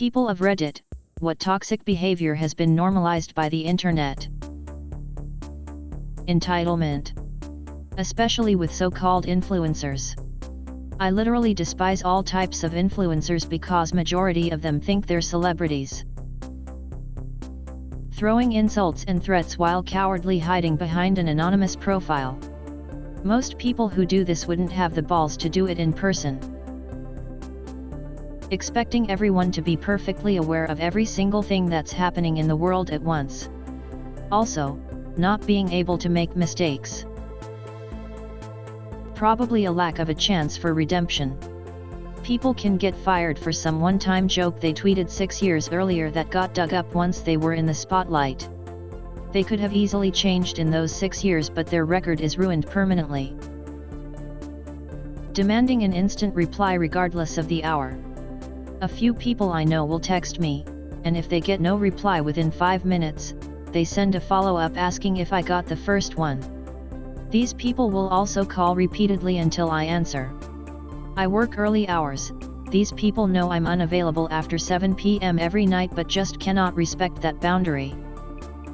People of Reddit, what toxic behavior has been normalized by the internet? Entitlement. Especially with so-called influencers. I literally despise all types of influencers because majority of them think they're celebrities. Throwing insults and threats while cowardly hiding behind an anonymous profile. Most people who do this wouldn't have the balls to do it in person. Expecting everyone to be perfectly aware of every single thing that's happening in the world at once. Also, not being able to make mistakes. Probably a lack of a chance for redemption. People can get fired for some one-time joke they tweeted 6 years earlier that got dug up once they were in the spotlight. They could have easily changed in those 6 years, but their record is ruined permanently. Demanding an instant reply regardless of the hour. A few people I know will text me, and if they get no reply within 5 minutes, they send a follow-up asking if I got the first one. These people will also call repeatedly until I answer. I work early hours. These people know I'm unavailable after 7 p.m. every night but just cannot respect that boundary.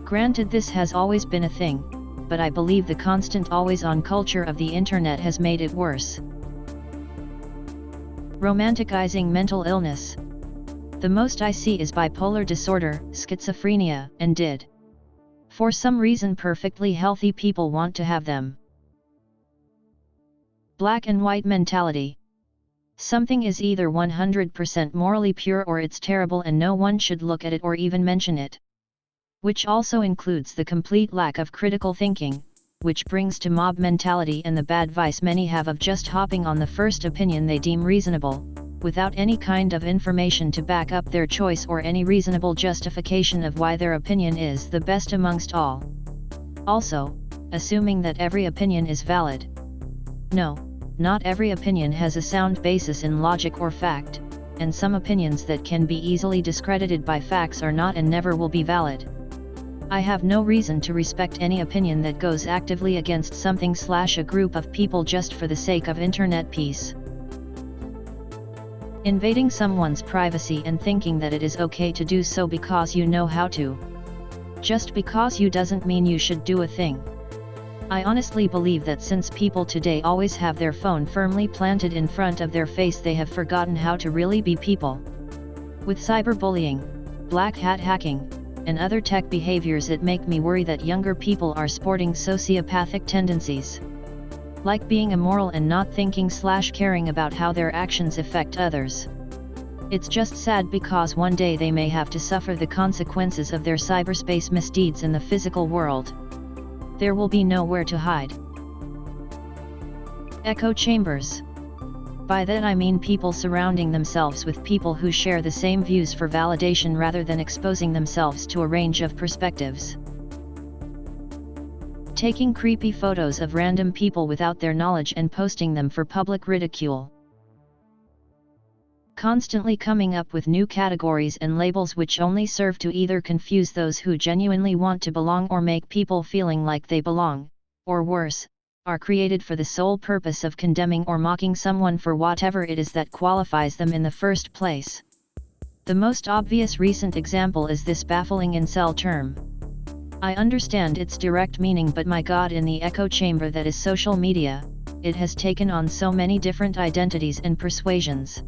Granted, this has always been a thing, but I believe the constant always-on culture of the internet has made it worse. Romanticizing mental illness. The most I see is bipolar disorder, schizophrenia, and DID. For some reason perfectly healthy people want to have them. Black and white mentality. Something is either 100% morally pure or it's terrible and no one should look at it or even mention it. Which also includes the complete lack of critical thinking, which brings to mob mentality and the bad vice many have of just hopping on the first opinion they deem reasonable, without any kind of information to back up their choice or any reasonable justification of why their opinion is the best amongst all. Also, assuming that every opinion is valid. No, not every opinion has a sound basis in logic or fact, and some opinions that can be easily discredited by facts are not and never will be valid. I have no reason to respect any opinion that goes actively against something/a group of people just for the sake of internet peace. Invading someone's privacy and thinking that it is okay to do so because you know how to. Just because you doesn't mean you should do a thing. I honestly believe that since people today always have their phone firmly planted in front of their face, they have forgotten how to really be people. With cyberbullying, black hat hacking, and other tech behaviors, it make me worry that younger people are sporting sociopathic tendencies. Like being immoral and not thinking/caring about how their actions affect others. It's just sad because one day they may have to suffer the consequences of their cyberspace misdeeds in the physical world. There will be nowhere to hide. Echo chambers. By that I mean people surrounding themselves with people who share the same views for validation rather than exposing themselves to a range of perspectives. Taking creepy photos of random people without their knowledge and posting them for public ridicule. Constantly coming up with new categories and labels which only serve to either confuse those who genuinely want to belong or make people feeling like they belong, or worse, are created for the sole purpose of condemning or mocking someone for whatever it is that qualifies them in the first place. The most obvious recent example is this baffling incel term. I understand its direct meaning, but my God, in the echo chamber that is social media, it has taken on so many different identities and persuasions.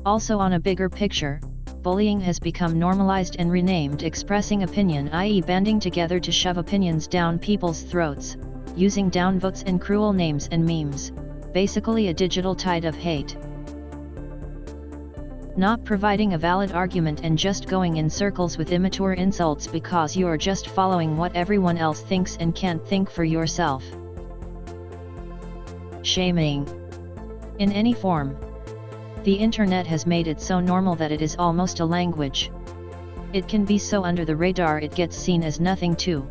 Also, on a bigger picture, bullying has become normalized and renamed expressing opinion, i.e. banding together to shove opinions down people's throats, using downvotes and cruel names and memes, basically a digital tide of hate. Not providing a valid argument and just going in circles with immature insults because you are just following what everyone else thinks and can't think for yourself. Shaming. In any form. The internet has made it so normal that it is almost a language. It can be so under the radar it gets seen as nothing too.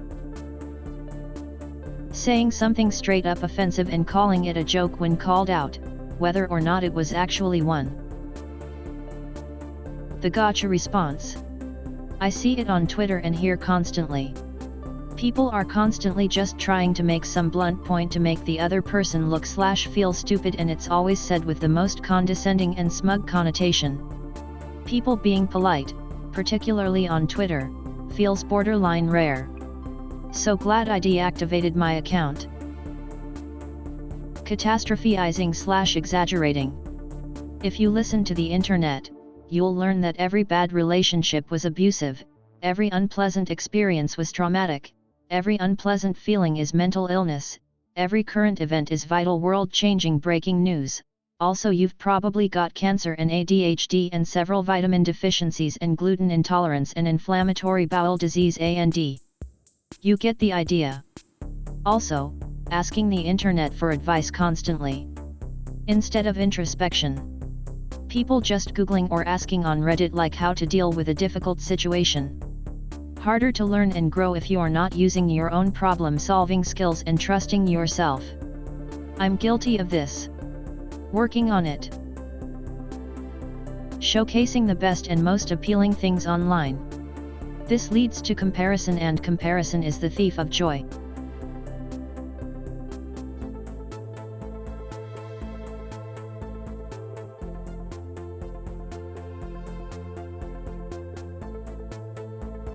Saying something straight up offensive and calling it a joke when called out, whether or not it was actually one. The gotcha response. I see it on Twitter and here constantly. People are constantly just trying to make some blunt point to make the other person look/feel stupid, and it's always said with the most condescending and smug connotation. People being polite, particularly on Twitter, feels borderline rare. So glad I deactivated my account. Catastrophizing/exaggerating. If you listen to the internet, you'll learn that every bad relationship was abusive, every unpleasant experience was traumatic, every unpleasant feeling is mental illness, every current event is vital world-changing breaking news. Also, you've probably got cancer and ADHD and several vitamin deficiencies and gluten intolerance and inflammatory bowel disease (AND). You get the idea. Also, asking the internet for advice constantly, instead of introspection. People just Googling or asking on Reddit like how to deal with a difficult situation. Harder to learn and grow if you're not using your own problem-solving skills and trusting yourself. I'm guilty of this. Working on it. Showcasing the best and most appealing things online. This leads to comparison, and comparison is the thief of joy.